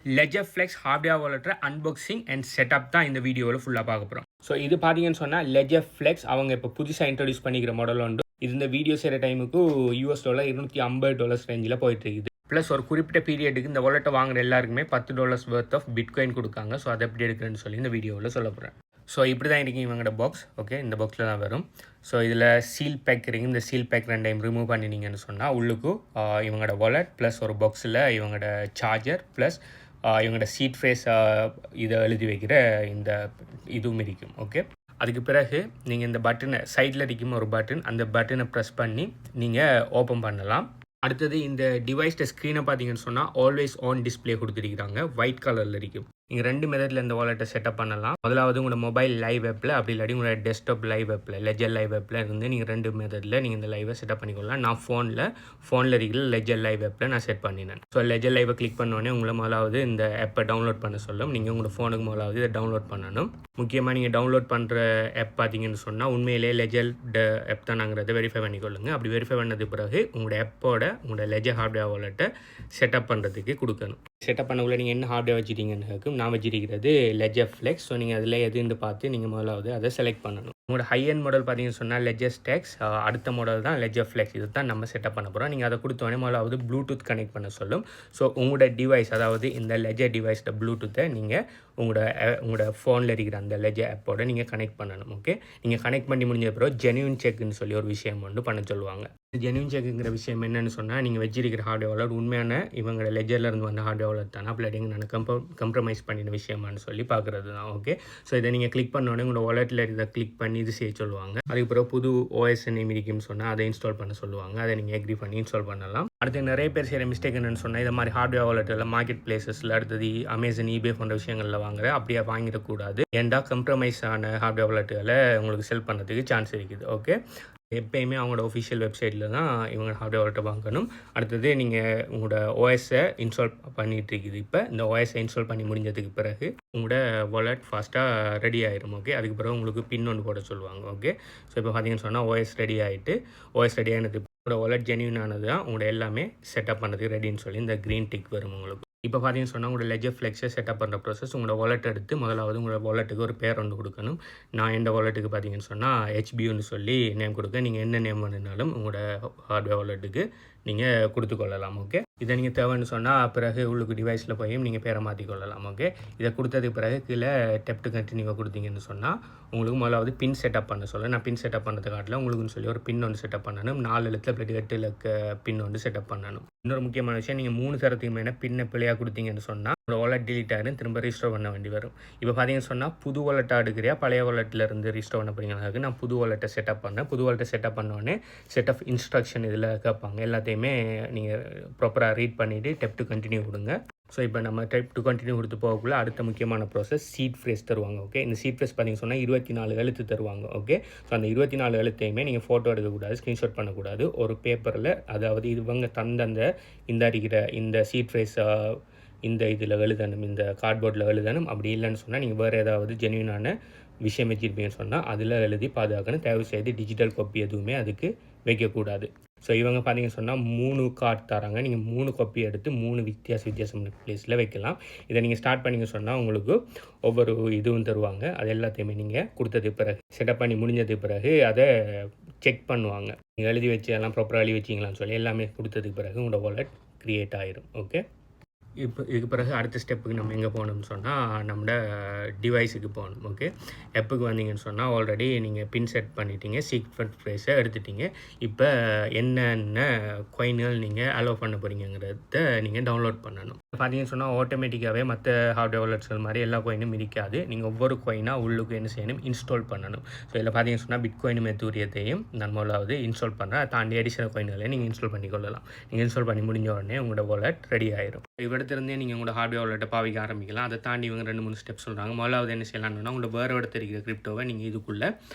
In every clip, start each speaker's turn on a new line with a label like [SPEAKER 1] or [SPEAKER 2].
[SPEAKER 1] Ledger flex hardware வாலெட்டை unboxing and setup தான் இந்த வீடியோவில் ஃபுல்லாக பார்க்க போகிறோம். ஸோ இது பார்த்தீங்கன்னு சொன்னால் லெஜர் ஃப்ளெக்ஸ் அவங்க இப்போ புதுசாக இன்ட்ரடியூஸ் பண்ணிக்கிற மாடல் உண்டு. இது இந்த வீடியோ செய்கிற டைமுக்கு $250 $250 ரேஞ்சில் போயிட்டு இருக்குது. ப்ளஸ் ஒரு குறிப்பிட்ட பீரியடுக்கு இந்த வாலெட்டை வாங்குற எல்லாருக்குமே $10 வர்த் ஆஃப் பிட்காயின் கொடுக்காங்க. ஸோ அதை எப்படி எடுக்கிறேன்னு சொல்லி இந்த வீடியோவில் சொல்ல போகிறேன். ஸோ இப்படி தான் இன்றைக்கி இவங்களோட பாக்ஸ். ஓகே, இந்த பாக்ஸில் தான் வரும். ஸோ இதில் சீல் பேக் இருக்குது. இந்த சீல் பேக் 2 டைம் ரிமூவ் பண்ணினீங்கன்னு சொன்னால் உள்ளுக்கு இவங்களோட வாலெட் ப்ளஸ் ஒரு பாக்ஸில் இவங்களோட சார்ஜர் ப்ளஸ் இவங்களோட சீட் ஃபேஸ் இதை எழுதி வைக்கிற இந்த இதுவும் இருக்கும். ஓகே, அதுக்கு பிறகு நீங்கள் இந்த பட்டனை சைடில் இருக்கும் ஒரு பட்டன், அந்த பட்டனை ப்ரெஸ் பண்ணி நீங்கள் ஓப்பன் பண்ணலாம். அடுத்தது இந்த டிவைஸ்ட ஸ்க்ரீனை பார்த்தீங்கன்னு சொன்னால் ஆல்வேஸ் ஆன் டிஸ்பிளே கொடுத்துருக்காங்க, ஒயிட் கலரில் இருக்கும். நீங்கள் 2 மெத்தடில் இந்த வாலெட்டை செட்டப் பண்ணலாம். முதலாவது உங்களோட மொபைல் லைவ் ஆப்பில், அப்படி இல்லாட்டி உங்களோட டெஸ்க்டாப் லைவ் ஆப்பில், லெஜர் லைவ் ஆப்பில் இருந்து நீங்கள் 2 மெத்தடில் நீங்கள் இந்த லைவை செட்டப் பண்ணிக்கொள்ளலாம். நான் ஃபோனில் இருக்கிற லெஜர் லைவ் ஆப்பில் நான் செட் பண்ணினேன். ஸோ லெஜர் லைவை கிளிக் பண்ணோடனே உங்களை முதலாவது இந்த ஆப்பை டவுன்லோட் பண்ண சொல்லும். நீங்கள் உங்களோட ஃபோனுக்கு முதலாவது இதை டவுன்லோட் பண்ணணும். முக்கியமாக நீங்கள் டவுன்லோட் பண்ணுற ஆப் பார்த்தீங்கன்னு சொன்னால் உண்மையிலே லெஜர் ஆப் தான் நாங்கிறத வெரிஃபை பண்ணிக்கொள்ளுங்க. அப்படி வெரிஃபை பண்ணது பிறகு உங்களோட லெஜர் ஹார்ட்வேர் வாலெட்டை செட்டப் பண்ணுறதுக்கு கொடுக்கணும். செட்டப் பண்ணக்குள்ள நீங்கள் என்ன ஹார்ட்வேர் வச்சுட்டீங்கன்னு நான் வச்சிருக்கிறது லெஜர் ஃப்ளெக்ஸ். ஸோ நீங்கள் அதில் எதுன்னு பார்த்து நீங்கள் முதலாவது அதை செலக்ட் பண்ணணும். உங்களோட ஹை எண்ட் மாடல் பார்த்தீங்கன்னு சொன்னால் லெஜர் ஸ்டேக்ஸ், அடுத்த மாடல் தான் லெஜர் ஃப்ளெக்ஸ். இது தான் நம்ம செட்டப் பண்ண போகிறோம். நீங்கள் அதை கொடுத்தோடனே முதலாவது ப்ளூடூத் கனெக்ட் பண்ண சொல்லும். ஸோ உங்களோட டிவைஸ், அதாவது இந்த லெஜர் டிவைஸோட ப்ளூடூத்தை நீங்கள் உங்களோட ஃபோனில் இருக்கிற அந்த லெஜர் ஆப்போட நீங்கள் கனெக்ட் பண்ணணும். ஓகே, நீங்கள் கனெக்ட் பண்ணி முடிஞ்ச பிறகு ஜென்யூன் செக்னு சொல்லி ஒரு விஷயம் வந்து பண்ண சொல்லுவாங்க. ஜென்யூன் செக்குங்கிற விஷயம் என்னென்னு சொன்னால், நீங்கள் வச்சிருக்கிற ஹார்ட்வேர் வாலெட் உண்மையான இவங்களோட லெஜர்லேருந்து வந்த ஹார்ட்வேர் வாலெட் தானே, அப்படி நான் கம்ப்ரமைஸ் பண்ணின விஷயமானு சொல்லி பார்க்குறது தான். ஓகே, ஸோ இதை நீங்கள் கிளிக் பண்ணோடனே உங்களோட வாலெட்டில் இதை கிளிக் பண்ணி இது செய்ய சொல்லுவாங்க. அதுக்கப்புறம் புது ஓஎஸ் நேம் இருக்குன்னு சொன்னால் அதை இன்ஸ்டால் பண்ண சொல்லுவாங்க. அதை நீங்கள் எக்ரி பண்ணி இன்ஸ்டால் பண்ணலாம். அடுத்து நிறைய பேர் செய்கிற மிஸ்டேக் என்னென்னு சொன்னால், இந்த மாதிரி ஹார்ட்வேர் வாலெட்டில் மார்க்கெட் பிளேசஸில், அடுத்தது அமேசான், ஈபே போன்ற விஷயங்களில் வாங்குற அப்படியே வாங்கிடக்கூடாது. ஏன்டா கம்ப்ரமைஸ் ஆன ஹார்ட்வேர் வாலெட்டுகளை உங்களுக்கு செல் பண்ணுறதுக்கு சான்ஸ் இருக்குது. ஓகே, எப்பயுமே அவங்களோட ஒஃபிஷியல் வெப்சைட்டில் தான் இவங்க ஹார்ட்வேர் வாலெட்டை வாங்கணும். அடுத்தது நீங்கள் உங்களோட ஓஎஸை இன்ஸ்டால் பண்ணிகிட்டு இருக்குது. இப்போ இந்த ஓஎஸை இன்ஸ்டால் பண்ணி முடிஞ்சதுக்கு பிறகு உங்களோட வாலெட் ஃபாஸ்ட்டாக ரெடி ஆகிடும். ஓகே, அதுக்கு பிறகு உங்களுக்கு பின் ஒன்று போட சொல்லுவாங்க. ஓகே, ஸோ இப்போ பார்த்தீங்கன்னு சொன்னால் ஓஎஸ் ரெடி ஆகிட்டு, ஓஎஸ் ரெடி ஆனது உங்களோட வாலெட் ஜென்யூன் ஆனது தான் உங்களோட எல்லாமே செட்டப் பண்ணதுக்கு ரெடின்னு சொல்லி இந்த க்ரீன் டிக் வரும் உங்களுக்கு. இப்போ பார்த்தீங்கன்னு சொன்னால் உங்களோட லெஜர் ஃப்ளெக்ஸை செட்டப் பண்ணுற ப்ராசஸ். உங்களோட வாலெட் எடுத்து முதலாவது உங்களோட வாலெட்டுக்கு ஒரு பேர் ஒன்று கொடுக்கணும். நான் எந்த வாலெட்டுக்கு பார்த்தீங்கன்னு சொன்னால் HBUன்னு சொல்லி நேம் கொடுக்க, நீங்கள் என்ன நேம் வேணுனாலும் உங்களோட ஹார்ட்வேர் வாலெட்டுக்கு நீங்கள் கொடுத்துக்கொள்ளலாம். ஓகே, இதை நீங்கள் தேவைன்னு சொன்னால் பிறகு உங்களுக்கு டிவைஸில் போய் நீங்கள் பேரை மாற்றிக்கொள்ளலாம். ஓகே, இதை கொடுத்ததுக்கு பிறகு கீழே டெப் டு கண்டினியூவாக கொடுத்தீங்கன்னு சொன்னால் உங்களுக்கு முதலாவது பின் செட்டப் பண்ண சொல்ல. நான் பின் செட்டப் பண்ணுறது காட்டில் உங்களுக்குன்னு சொல்லி ஒரு பின் ஒன்று செட்டப் பண்ணணும். 4 எழுத்துல அப்படி 8 இலக்க பின் ஒன்று செட்டப் பண்ணணும். இன்னொரு முக்கியமான விஷயம், நீங்கள் 3 தரத்துக்கு மேலே பின்னை பிள்ளையாக கொடுத்தீங்கன்னு சொன்னால் உங்களோட வாலெட் டிலீட் ஆகிடும், திரும்ப ரீஸ்டோர் பண்ண வேண்டி வரும். இப்போ பார்த்தீங்கன்னு சொன்னால் புது வாலெட்டாக எடுக்கிறியா பழைய வாலெட்டிலேருந்து ரீஸ்டோர் பண்ண போறீங்கன்னா நான் புது வாலெட்டை செட்டப் பண்ணேன். புது வாலெட்டை செட்டப் பண்ணோடனே செட் ஆஃப் இன்ஸ்ட்ரக்ஷன் இதில் கேட்பாங்க. எல்லாத்தையுமே நீங்கள் ப்ராப்பராக ரீட் பண்ணிவிட்டு டெப் டு கண்டினியூ கொடுங்க. ஸோ இப்போ நம்ம டெப் டு கண்டினியூ கொடுத்து போகக்குள்ள அடுத்த முக்கியமான ப்ராசஸ் சீட் ஃப்ரேஸ் தருவாங்க. ஓகே, இந்த சீட் ஃப்ரேஸ் பார்த்தீங்கன்னு சொன்னால் 24 எழுத்து தருவாங்க. ஓகே, ஸோ அந்த 24 எழுத்தையுமே நீங்கள் ஃபோட்டோ எடுக்கக்கூடாது, ஸ்க்ரீன்ஷாட் பண்ணக்கூடாது. ஒரு பேப்பரில், அதாவது இவங்க தந்த இந்த அடிக்கிற இந்த சீட் ஃப்ரேஸ் இந்த இதில் எழுதணும், இந்த கார்ட்போர்டில் எழுதணும். அப்படி இல்லைன்னு சொன்னால் நீங்கள் வேறு ஏதாவது ஜென்யூனான விஷயம் வச்சுருப்பீங்கன்னு சொன்னால் அதில் எழுதி பாதுகாக்கணும். தயவு செய்து டிஜிட்டல் காப்பி எதுவுமே அதுக்கு வைக்கக்கூடாது. ஸோ இவங்க பார்த்தீங்கன்னு சொன்னால் 3 கார்டு தராங்க. நீங்கள் 3 காப்பி எடுத்து 3 வித்தியாசம் பிளேஸில் வைக்கலாம். இதை நீங்கள் ஸ்டார்ட் பண்ணிங்க சொன்னால் உங்களுக்கு ஒவ்வொரு இதுவும் தருவாங்க. அது எல்லாத்தையுமே நீங்கள் கொடுத்தது பிறகு செட்டப் பண்ணி முடிஞ்சதுக்கு பிறகு அதை செக் பண்ணுவாங்க. நீங்கள் எழுதி வச்சு எல்லாம் ப்ராப்பராக எழுதி வச்சிங்களான்னு சொல்லி எல்லாமே கொடுத்ததுக்கு பிறகு உங்களோட வாலெட் க்ரியேட் ஆகிடும். ஓகே, இப்போ இதுக்கு பிறகு அடுத்த ஸ்டெப்புக்கு நம்ம எங்கே போகணும்னு சொன்னால் நம்மளோட டிவைஸுக்கு போகணும். ஓகே, எப்போக்கு வந்தீங்கன்னு சொன்னால் ஆல்ரெடி நீங்கள் பின் செட் பண்ணிட்டீங்க, சீக்வென்ஸ் ஃப்ரேஸை எடுத்துட்டீங்க. இப்போ என்னென்ன காயின்கள் நீங்கள் அலோவ் பண்ண போகிறீங்கிறத நீங்கள் டவுன்லோட் பண்ணணும். பார்த்தீங்கன்னு சொன்னால் ஆட்டோமேட்டிக்காகவே மற்ற ஹார்ட்வேர் வாலெட்ஸ்கள் மாதிரி எல்லா காயினும் இருக்காது. நீங்கள் ஒவ்வொரு காயினாக உள்ளுக்கு என்ன செய்யணும், இன்ஸ்டால் பண்ணணும். ஸோ இதில் பார்த்தீங்கன்னு சொன்னால் பிட்காயின் மெத்தூரியத்தையும் நான் முதலாவது இன்ஸ்டால் பண்ணுறேன். அதை தாண்டி அடிஷனல் காயின்களையும் நீங்கள் இன்ஸ்டால் பண்ணிக்கொள்ளலாம். நீங்கள் இன்ஸ்டால் பண்ணி முடிஞ்ச உடனே உங்களோட வாலெட் ரெடி ஆயிடும். இடத்துலேருந்தே நீங்கள் உங்களோட ஹார்ட்வேர் வாலெட்டை பாவிக்க ஆரம்பிக்கலாம். அதை தாண்டி இவங்க 2-3 ஸ்டெப் சொல்கிறாங்க. முதலாவது என்ன செய்யலாம்னா உங்களோட வேறு இடத்துல இருக்கிற கிரிப்டோவை நீங்கள் இதுக்குள்ளே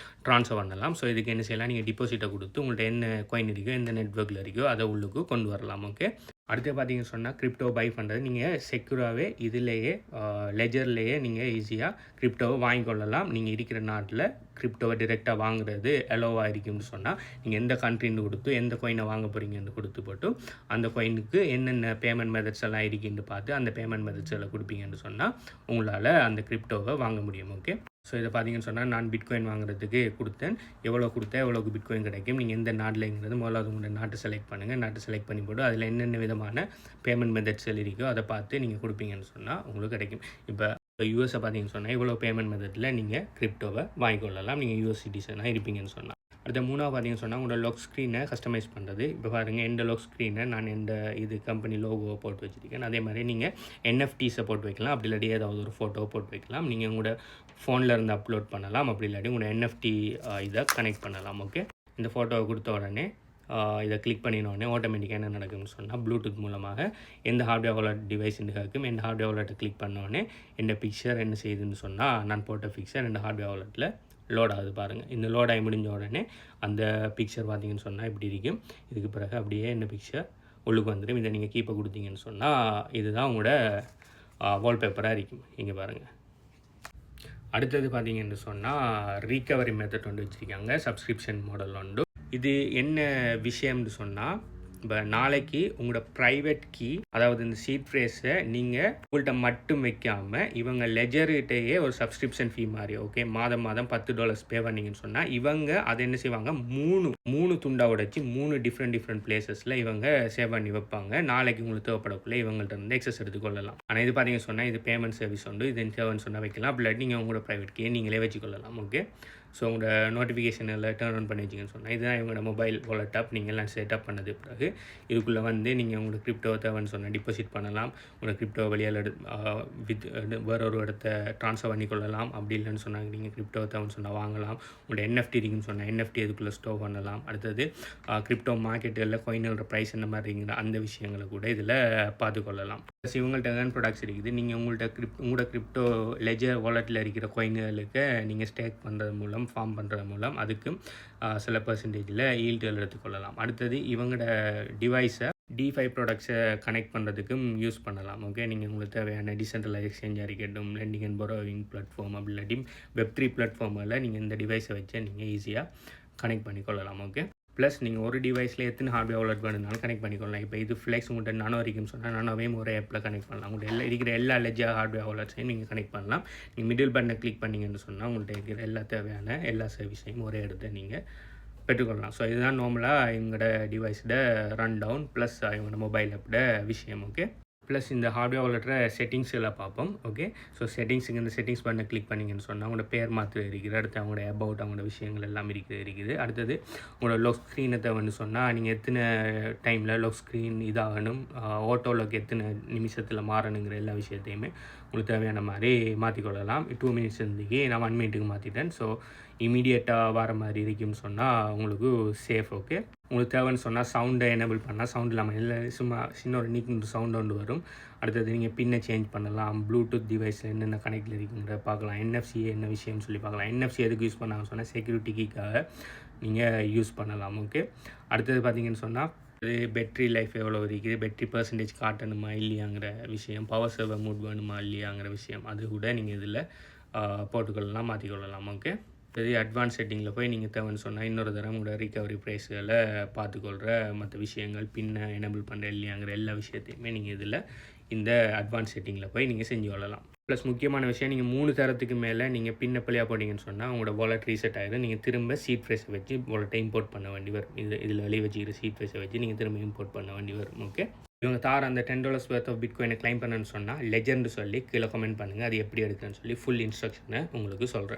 [SPEAKER 1] ட்ரான்ஸ்ஃபர் பண்ணலாம். ஸோ இதுக்கு என்ன செய்யலாம், நீங்கள் டிபாசிட்டை கொடுத்து உங்கள்கிட்ட என்ன காயின் இருக்கோ, எந்த நெட்வொர்க்கில் இருக்கோ அதை உள்ளுக்கு கொண்டு வரலாம். ஓகே, அடுத்து பார்த்தீங்கன்னு சொன்னால் கிரிப்டோ பை பண்ணுறது நீங்கள் செக்யூராகவே இதிலேயே லெஜர்லேயே நீங்கள் ஈஸியாக கிரிப்டோவை வாங்கிக்கொள்ளலாம். நீங்கள் இருக்கிற நாட்டில் கிரிப்டோவை டிரெக்டாக வாங்குறது எலோவாக இருக்கும்னு சொன்னால் நீங்கள் எந்த கண்ட்ரின்னு கொடுத்து எந்த கோயினை வாங்க போகிறீங்கன்னு கொடுத்து போட்டு அந்த கோயினுக்கு என்னென்ன பேமெண்ட் மெத்தட்ஸ் எல்லாம் இருக்குன்னு பார்த்து அந்த பேமெண்ட் மெத்தட்ஸ் எல்லாம் கொடுப்பீங்கன்னு சொன்னால் உங்களால் அந்த கிரிப்டோவை வாங்க முடியும். ஓகே, ஸோ இதை பார்த்தீங்கன்னு சொன்னால் நான் பிட்காயின் வாங்குறதுக்கு கொடுத்தேன். எவ்வளோ கொடுத்தேன் எவ்வளோக்கு பிட்காயின் கிடைக்கும், நீங்கள் எந்த நாட்டில்ங்கிறது முதல்ல உங்களோட நாட்டை செலக்ட் பண்ணுங்கள். நாட்டை செலக்ட் பண்ணி போட்டு அதில் என்னென்ன விதமான பேமெண்ட் மெத்தட்ஸ் இருக்கோ அதை பார்த்து நீங்கள் கொடுப்பீங்கன்னு சொன்னால் உங்களுக்கு கிடைக்கும். இப்போ யூஎஸை பார்த்தீங்கன்னு சொன்னால் இவ்வளோ பேமெண்ட் மெத்தடில் நீங்கள் கிரிப்டோவை வாங்கிக்கொள்ளலாம் நீங்கள் யூஎஸ் சிட்டிசனாக இருப்பீங்கன்னு சொன்னால். அடுத்த மூணாவது பார்த்தீங்கன்னு சொன்னால் உங்களோட லாக் ஸ்க்ரீனை கஸ்டமைஸ் பண்ணுறது. இப்போ பாருங்கள் எந்த லாக் ஸ்க்ரீனை நான் எந்த இது கம்பெனி லோகோவை போட்டு வச்சுருக்கேன். அதே மாதிரி நீங்கள் என்எஃப்டிஸை போட்டு வைக்கலாம். அப்படி இல்லாட்டி ஏதாவது ஒரு ஃபோட்டோவை போட்டு வைக்கலாம். நீங்கள் உங்களோட ஃபோனில் இருந்து அப்லோட் பண்ணலாம். அப்படி இல்லாட்டி உங்களோட என்எஃப்டி இதை கனெக்ட் பண்ணலாம். ஓகே, இந்த ஃபோட்டோவை கொடுத்த உடனே இதை கிளிக் பண்ணினோடனே ஆட்டோமேட்டிக்காக என்ன நடக்கும்னு சொன்னால் ப்ளூடூத் மூலமாக எந்த ஹார்ட்வேர் வாலெட் டிவைஸ் இருக்கும் எந்த ஹார்ட்வேர் வாலெட்டை கிளிக் பண்ணோடனே எந்த பிக்சர் என்ன செய்யுதுன்னு சொன்னால் நான் போட்ட பிக்சர் எந்த ஹார்ட்வேர் வாலெட்டில் லோட் ஆகுது பாருங்கள். இந்த லோட் ஆகி முடிஞ்ச உடனே அந்த பிக்சர் பார்த்தீங்கன்னு சொன்னால் இப்படி இருக்கும். இதுக்கு பிறகு அப்படியே இந்த பிக்சர் உள்ளுக்கு வந்துடும். இதை நீங்கள் கீப்பை கொடுத்தீங்கன்னு சொன்னால் இதுதான் உங்களோட வால்பேப்பராக இருக்கும். இங்கே பாருங்கள். அடுத்தது பார்த்தீங்கன்னு சொன்னால் ரீகவரி மெத்தட் ஒன்று வச்சுருக்காங்க, சப்ஸ்கிரிப்ஷன் மாடல் ஒன்று. இது என்ன விஷயம்னு சொன்னால் இப்போ நாளைக்கு உங்களோட ப்ரைவேட் கீ அதாவது இந்த சீட் ஃப்ரேஸை நீங்கள் உங்கள்கிட்ட மட்டும் வைக்காமல் இவங்க லெஜர்கிட்டேயே ஒரு சப்ஸ்கிரிப்ஷன் ஃபீ மாதிரி ஓகே மாதம் $10 பே பண்ணிங்கன்னு சொன்னால் இவங்க அதை என்ன செய்வாங்க மூணு துண்டாக உடைச்சி 3 டிஃப்ரெண்ட் பிளேசஸில் இவங்க சேவ் பண்ணி வைப்பாங்க. நாளைக்கு உங்களுக்கு தேவைப்படக்குள்ளே இவங்கள்ட்ட இருந்து எக்ஸஸ் எடுத்துக்கொள்ளலாம். ஆனால் இது பார்த்தீங்கன்னு சொன்னால் இது பேமெண்ட் சர்வீஸ் உண்டு. இது தேவைன்னு சொன்னால் வைக்கலாம். அப்படி நீங்கள் உங்களோட ப்ரைவேட் கீயை நீங்களே வச்சுக்கொள்ளலாம். ஓகே, ஸோ உங்களோட நோட்டிஃபிகேஷனில் டர்ன் ஆன் பண்ணி வச்சிங்கன்னு சொன்னால் இதுதான் இவங்களோட மொபைல் வாலெட் ஆப். நீங்கள் எல்லாம் செட்டப் பண்ணது பிறகு இதுக்குள்ளே வந்து நீங்கள் உங்களோட கிரிப்டோ தேவைன்னு சொன்னால் டிபாசிட் பண்ணலாம். உங்களோட கிரிப்டோ வெளியால் வேற ஒரு இடத்த ட்ரான்ஸ்ஃபர் பண்ணி கொள்ளலாம். அப்படி இல்லைன்னு சொன்னாங்க நீங்கள் கிரிப்டோ தேவைன்னு சொன்னால் வாங்கலாம். உங்களோட என்எஃப்டி இருக்குன்னு சொன்னால் என்எஃப்டி இதுக்குள்ளே ஸ்டோர் பண்ணலாம். அடுத்தது கிரிப்டோ மார்க்கெட்டில் கோயினோட ப்ரைஸ் என்ன மாதிரி இருக்குங்கிற அந்த விஷயங்களை கூட இதில் பார்த்துக்கொள்ளலாம். ப்ளஸ் இவங்கள்ட்ட ஏர்ன் ப்ராடக்ட்ஸ் இருக்குது. நீங்கள் உங்களோட கிரிப்டோ லெஜர் வாலெட்டில் இருக்கிற கோயின்களுக்கு நீங்கள் ஸ்டேக் பண்ணுறது மூலம் ஃபார்ம் பண்ணுறது மூலம் அதுக்கும் சில பர்சன்டேஜில் ஈல்டுகள் எடுத்துக்கொள்ளலாம். அடுத்தது இவங்களோட டிவைஸை D5 ப்ராடக்ட்ஸை கனெக்ட் பண்ணுறதுக்கும் யூஸ் பண்ணலாம். ஓகே, நீங்கள் உங்களுக்கு தேவையான டிசென்ட்ரலைஸ் எக்ஸ்சேஞ்சாக இருக்கட்டும், லெண்டிங் அண்ட் பரோவிங் பிளாட்ஃபார்ம் அப்படி இல்லாட்டி Web3 பிளாட்ஃபார்மில் நீங்கள் இந்த டிவைஸை வச்சு நீங்கள் ஈஸியாக கனெக்ட் பண்ணிக்கொள்ளலாம். ஓகே, ப்ளஸ் நீங்கள் ஒரு டிவைஸில் எத்தனை ஹார்ட்வேர் வாலெட் வேணுனாலும் கனெக்ட் பண்ணிக்கொள்ளலாம். இப்போ இது ஃப்ளெக்ஸ் உங்கள்கிட்ட நானோ இருக்குன்னு சொன்னால் நானோவையும் ஒரு ஆப்பில் கனெக்ட் பண்ணலாம். உங்கள்கிட்ட இருக்கிற எல்லா லெஜர் ஹார்ட்வேர் வாலெட்ஸையும் நீங்கள் கனெக்ட் பண்ணலாம். நீங்கள் மிடில் பட்டனை கிளிக் பண்ணிங்கன்னு சொன்னால் உங்கள்கிட்ட இருக்கிற எல்லா தேவையான எல்லா சர்வீஸையும் ஒரே இடத்த நீங்கள் பெற்றுக்கொள்ளலாம். ஸோ இதுதான் நார்மலாக எங்களோட டிவைஸோட ரன் டவுன் ப்ளஸ் இவங்களோட மொபைல் ஆப்போட விஷயம். ஓகே, ப்ளஸ் இந்த ஹார்ட்வேர் வாலெட்டை செட்டிங்ஸ் எல்லாம் பார்ப்போம். ஓகே, ஸோ செட்டிங்ஸுக்கு இந்த செட்டிங்ஸ் பண்ண கிளிக் பண்ணிங்கன்னு சொன்னால் அவங்களோட பேர் மாற்ற இருக்குது. அடுத்து அவங்களோட அபவுட் அவங்களோட விஷயங்கள் எல்லாம் இருக்குது. அடுத்தது உங்களோட லாக் ஸ்க்ரீனை தேவைன்னு சொன்னால் நீங்கள் எத்தனை டைமில் லாக் ஸ்க்ரீன் இதாகணும், ஆட்டோ லாக் எத்தனை நிமிஷத்தில் மாறணுங்கிற எல்லா விஷயத்தையுமே உங்களுக்கு தேவையான மாதிரி மாற்றிக்கொள்ளலாம். 2 மினிட்ஸ் இருந்துக்கு நான் 1 மினிட்டுக்கு மாற்றிட்டேன். ஸோ இமீடியட்டாக வர மாதிரி இருக்குன்னு சொன்னால் உங்களுக்கு சேஃப். ஓகே, உங்களுக்கு தேவைன்னு சொன்னால் சவுண்டை எனேபிள் பண்ணால் சவுண்ட் இல்லாமல் இல்லை சும்மா சின்ன ஒரு நீக்கு சவுண்ட் ஒன்று வரும். அடுத்தது நீங்கள் பின்னை சேஞ்ச் பண்ணலாம். ப்ளூடூத் டிவைஸில் என்னென்ன கனெக்டில் இருக்குங்கிற பார்க்கலாம். NFC என்ன விஷயம்னு சொல்லி பார்க்கலாம். NFC எதுக்கு யூஸ் பண்ணாங்கன்னு சொன்னால் செக்யூரிட்டி கீக்காக நீங்கள் யூஸ் பண்ணலாம். ஓகே, அடுத்தது பார்த்தீங்கன்னு சொன்னால் பேட்ரி லைஃப் எவ்வளோ இருக்குது, பேட்ரி பர்சன்டேஜ் காட்டணுமா இல்லையாங்கிற விஷயம், பவர் சேவர் மூட் வேணுமா இல்லையாங்கிற விஷயம் அது கூட நீங்கள் இதில் போட்டுக்கொள்ளலாம், மாற்றிக்கொள்ளலாம். ஓகே, சரி, அட்வான்ஸ் செட்டிங்கில் போய் நீங்கள் தேவைன்னு சொன்னால் இன்னொரு தரம் உங்களோட ரிகவரி ப்ரைஸுகளை பார்த்துக்கொள்கிற மற்ற விஷயங்கள் பின்னை எனேபிள் பண்ணுற இல்லையாங்கிற எல்லா விஷயத்தையுமே நீங்கள் இதில் இந்த அட்வான்ஸ் செட்டிங்கில் போய் நீங்கள் செஞ்சு கொள்ளலாம். ப்ளஸ் முக்கியமான விஷயம், நீங்கள் 3 தரத்துக்கு மேலே நீங்கள் பின்ன பிள்ளையாக போட்டிங்கன்னு சொன்னால் உங்களோட வாலெட் ரீசெட் ஆகிடும். நீங்கள் திரும்ப சீட் ஃப்ரேஸை வச்சு வாலெட்டை இம்போர்ட் பண்ண வேண்டி வரும். இதில் வெளியே வச்சுக்கிற சீட் ஃப்ரேஸை வச்சு நீங்கள் திரும்ப இம்போர்ட் பண்ண வேண்டி வரும். ஓகே, இவங்க தார அந்த $10 worth ஆஃப் பிட்காயினை கிளைம் பண்ணணும்னு சொன்னால் லெஜர்னு சொல்லி கீழே கமெண்ட் பண்ணுங்கள். அது எப்படி எடுக்குன்னு சொல்லி ஃபுல் இன்ஸ்ட்ரக்ஷனை உங்களுக்கு சொல்கிறேன்.